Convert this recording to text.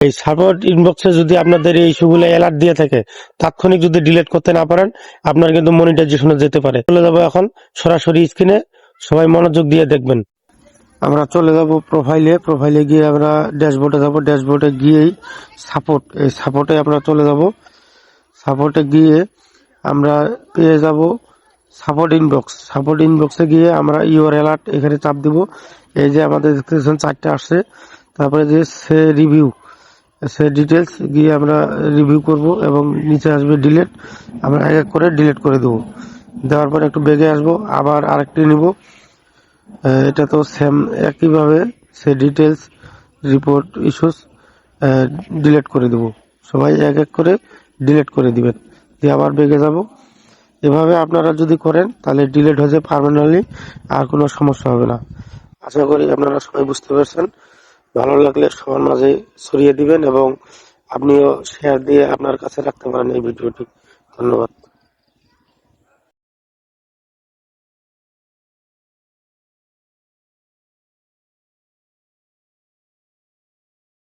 এই সাপোর্ট ইনবক্সে যদি আপনাদের এই ইস্যুগুলো অ্যালার্ট দিয়ে থাকে, তাৎক্ষণিক যদি ডিলিট করতে না পারেন, আপনার কিন্তু মনিটাইজেশনে যেতে পারে। চলে যাবো এখন সরাসরি স্ক্রিনে, সবাই মনোযোগ দিয়ে দেখবেন। আমরা চলে যাব প্রোফাইলে গিয়ে আমরা ড্যাশবোর্ডে যাব। ড্যাশবোর্ডে গিয়েই এই সাপোর্টে আমরা চলে যাব। সাপোর্টে গিয়ে আমরা পেয়ে যাব সাপোর্ট ইনবক্সে গিয়ে আমরা ইউর অ্যালার্ট এখানে চাপ দিব। এই যে আমাদের দেখতেছেন 4টা আসছে। তারপরে যে সে ডিটেলস গিয়ে আমরা রিভিউ করব এবং নিচে আসবে ডিলিট। আমরা এক এক করে ডিলিট করে দেবো। দেওয়ার পর একটু বেগে আসবো, আবার আরেকটি নিব। এটা তো সেম একইভাবে সে ডিটেলস রিপোর্ট ইস্যুস ডিলিট করে দেব। সবাই এক এক করে ডিলিট করে দিবেন, দিয়ে আবার বেগে যাব। এভাবে আপনারা যদি করেন তাহলে ডিলিট হয়ে যায় পার্মানেন্টলি, আর কোনো সমস্যা হবে না। আশা করি আপনারা সবাই বুঝতে পারছেন। ভালো লাগলে সবার মাঝে ছড়িয়ে দিবেন এবং আপনিও শেয়ার দিয়ে আপনার কাছে রাখতে পারেন এই ভিডিওটি। ধন্যবাদ।